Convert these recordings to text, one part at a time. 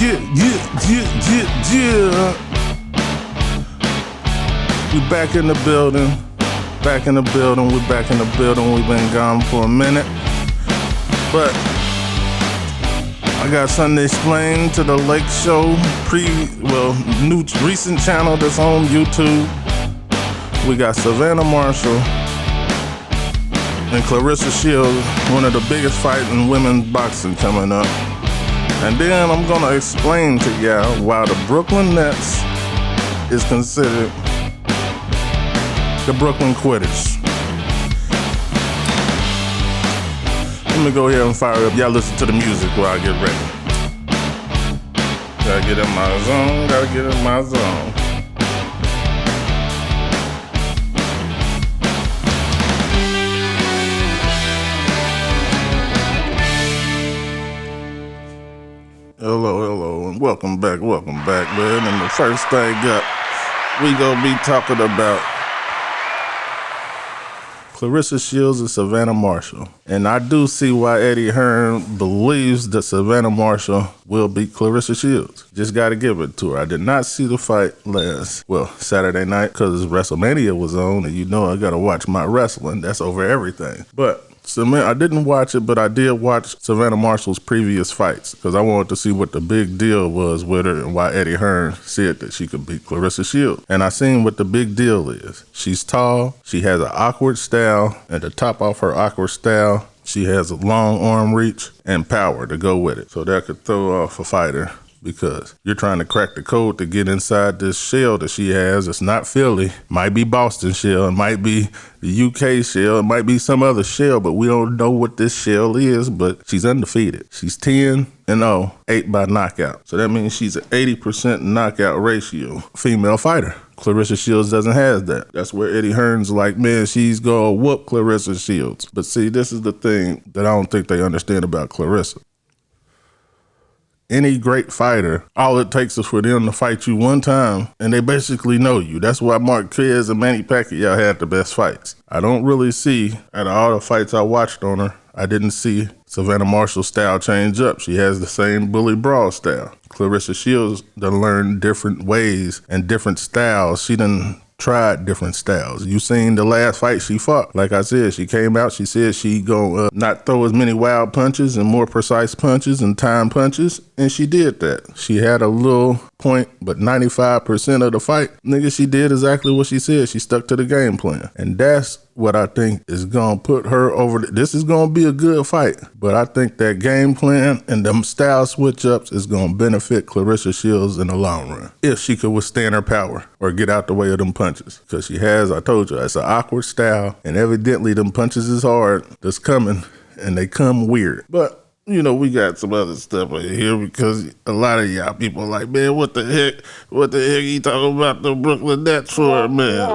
Yeah. We back in the building. We're back in the building. We've been gone for a minute. But I got something to explain to the Lakeshow new recent channel that's on YouTube. We got Savannah Marshall and Clarissa Shields, one of the biggest fights in women's boxing coming up. And then I'm gonna explain to y'all why the Brooklyn Nets is considered the Brooklyn Quitters. Let me go ahead and fire up. Y'all listen to the music while I get ready. Gotta get in my zone. Hello, and welcome back, man. And the first thing up, we gonna be talking about Clarissa Shields and Savannah Marshall. And I do see why Eddie Hearn believes that Savannah Marshall will beat Clarissa Shields. Just got to give it to her. I did not see the fight Saturday night because WrestleMania was on, and you know I got to watch my wrestling. That's over everything. But I didn't watch it, but I did watch Savannah Marshall's previous fights because I wanted to see what the big deal was with her and why Eddie Hearn said that she could beat Clarissa Shields. And I seen what the big deal is. She's tall, she has an awkward style, and to top off her awkward style, she has a long arm reach and power to go with it. So that could throw off a fighter because you're trying to crack the code to get inside this shell that she has. It's not Philly, might be Boston shell, it might be the UK shell, it might be some other shell, but we don't know what this shell is, but she's undefeated. She's 10-0, 8 by knockout. So that means she's an 80% knockout ratio female fighter. Clarissa Shields doesn't have that. That's where Eddie Hearn's like, man, she's gonna whoop Clarissa Shields. But see, this is the thing that I don't think they understand about Clarissa. Any great fighter, all it takes is for them to fight you one time, and they basically know you. That's why Marquez and Manny Pacquiao had the best fights. I don't really see, out of all the fights I watched on her, I didn't see Savannah Marshall's style change up. She has the same bully brawl style. Clarissa Shields done learned different ways and different styles. She done tried different styles. You seen the last fight she fought. Like I said, she came out, she said she gonna not throw as many wild punches and more precise punches and time punches, and she did that. She had a little point, but 95% of the fight, nigga, she did exactly what she said. She stuck to the game plan. And that's what I think is gonna put her over. This is gonna be a good fight, but I think that game plan and them style switch-ups is gonna benefit Clarissa Shields in the long run, if she could withstand her power or get out the way of them punches. Because she has, I told you, it's an awkward style, and evidently them punches is hard that's coming, and they come weird. But you know, we got some other stuff right here because a lot of y'all people are like, man, what the heck you talking about the Brooklyn Nets for, man?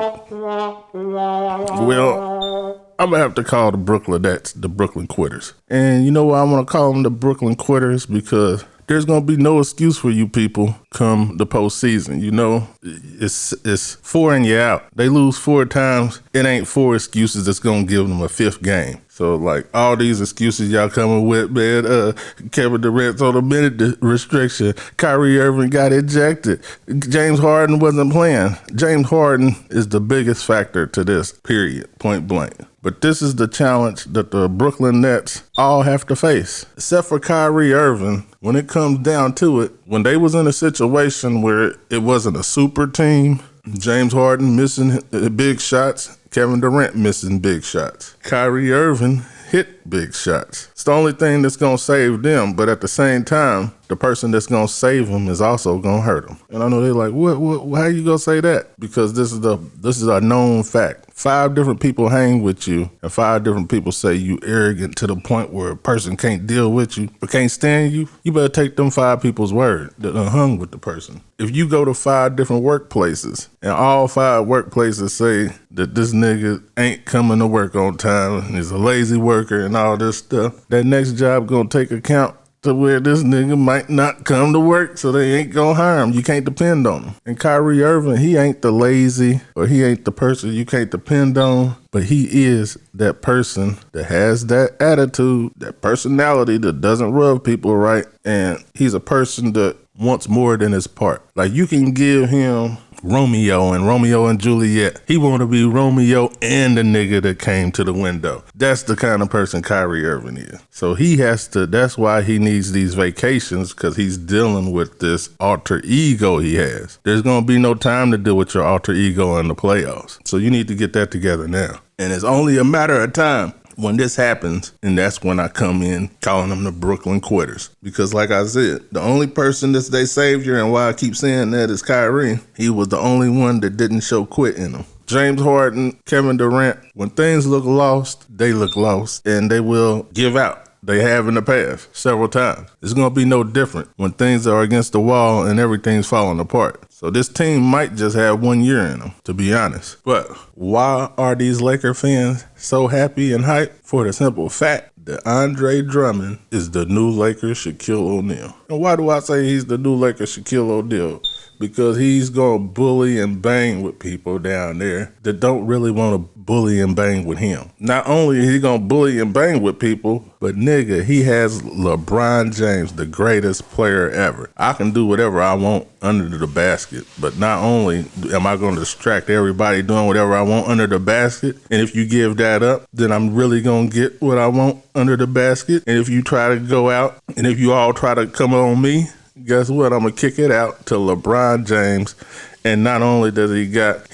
Well, I'm going to have to call the Brooklyn Nets the Brooklyn Quitters. And you know why I want to call them the Brooklyn Quitters? Because there's going to be no excuse for you people come the postseason. You know, it's 4 and you're out. They lose 4 times. It ain't 4 excuses that's going to give them a 5th game. So, like, all these excuses y'all coming with, man, Kevin Durant's on a minute restriction. Kyrie Irving got ejected. James Harden wasn't playing. James Harden is the biggest factor to this, period, point blank. But this is the challenge that the Brooklyn Nets all have to face. Except for Kyrie Irving, when it comes down to it, when they was in a situation where it wasn't a super team, James Harden missing big shots, Kevin Durant missing big shots. Kyrie Irving hit big shots. It's the only thing that's going to save them, but at the same time, the person that's going to save them is also going to hurt them. And I know they're like, what? How you going to say that? Because this is a known fact. 5 different people hang with you, and 5 different people say you arrogant to the point where a person can't deal with you or can't stand you. You better take them 5 people's word that hung with the person. If you go to 5 different workplaces and all 5 workplaces say that this nigga ain't coming to work on time and is a lazy worker and all this stuff, that next job gonna take account to where this nigga might not come to work, so they ain't gonna hire him. You can't depend on him. And Kyrie Irving, he ain't the lazy, or he ain't the person you can't depend on, but he is that person that has that attitude, that personality that doesn't rub people right, and he's a person that wants more than his part. Like, you can give him Romeo and Juliet. He want to be Romeo and the nigga that came to the window. That's the kind of person Kyrie Irving is. So he has to, that's why he needs these vacations, because he's dealing with this alter ego he has. There's going to be no time to deal with your alter ego in the playoffs. So you need to get that together now. And it's only a matter of time when this happens, and that's when I come in calling them the Brooklyn Quitters. Because like I said, the only person that's their savior, and why I keep saying that, is Kyrie. He was the only one that didn't show quit in him. James Harden, Kevin Durant, when things look lost, they look lost, and they will give out. They have in the past several times. It's going to be no different when things are against the wall and everything's falling apart. So this team might just have 1 year in them, to be honest. But why are these Laker fans so happy and hyped? For the simple fact that Andre Drummond is the new Lakers Shaquille O'Neal. And why do I say he's the new Lakers Shaquille O'Neal? Because he's going to bully and bang with people down there that don't really want to bully and bang with him. Not only is he going to bully and bang with people, but nigga, he has LeBron James, the greatest player ever. I can do whatever I want under the basket, but not only am I going to distract everybody doing whatever I want under the basket, and if you give that up, then I'm really going to get what I want under the basket. And if you try to go out, and if you all try to come on me, guess what? I'm going to kick it out to LeBron James. And not only does he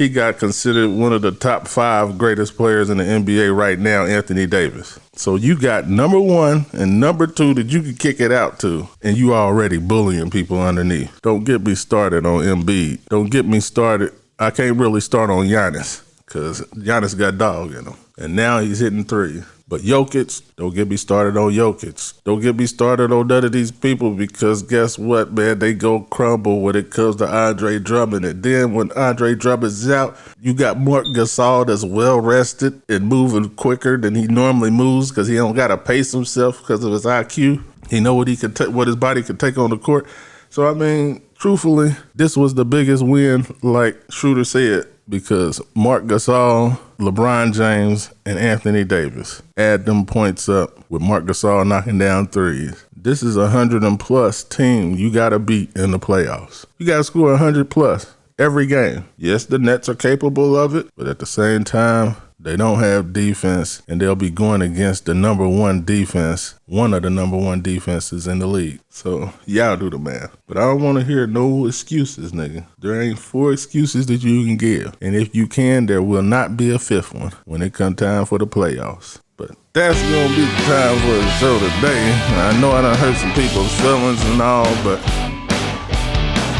got considered one of the top 5 greatest players in the NBA right now, Anthony Davis. So you got number 1 and number 2 that you can kick it out to, and you already bullying people underneath. Don't get me started on Embiid. Don't get me started. I can't really start on Giannis, because Giannis got dog in him. And now he's hitting 3. But Jokic, don't get me started on Jokic. Don't get me started on none of these people, because guess what, man? They go crumble when it comes to Andre Drummond. And then when Andre Drummond's out, you got Marc Gasol that's well-rested and moving quicker than he normally moves, because he don't got to pace himself because of his IQ. He know what he can what his body can take on the court. So, I mean, truthfully, this was the biggest win, like Schroeder said, because Marc Gasol, LeBron James, and Anthony Davis. Add them points up with Marc Gasol knocking down threes. This is 100+ team you got to beat in the playoffs. You got to score 100+ every game. Yes, the Nets are capable of it, but at the same time, they don't have defense, and they'll be going against the number 1 defense, one of the number 1 defenses in the league. So, y'all do the math. But I don't want to hear no excuses, nigga. There ain't 4 excuses that you can give. And if you can, there will not be a 5th one when it comes time for the playoffs. But that's going to be the time for the show today. I know I done hurt some people's feelings and all, but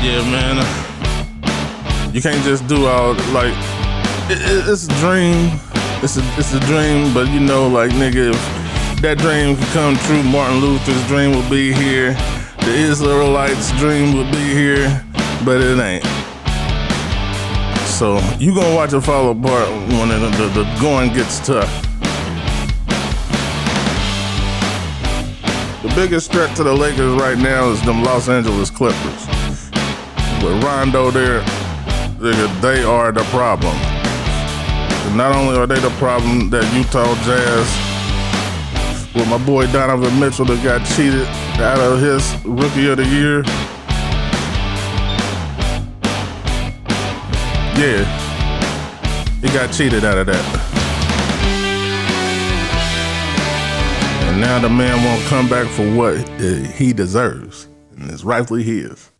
yeah, man, you can't just do all, like, it's a dream. It's a dream, but you know, like, nigga, if that dream could come true, Martin Luther's dream would be here. The Israelites' dream would be here, but it ain't. So you gonna watch it fall apart when the going gets tough. The biggest threat to the Lakers right now is them Los Angeles Clippers. With Rondo there, nigga, they are the problem. Not only are they the problem, that Utah Jazz, with my boy Donovan Mitchell that got cheated out of his Rookie of the Year. Yeah, he got cheated out of that. And now the man won't come back for what he deserves, and it's rightfully his.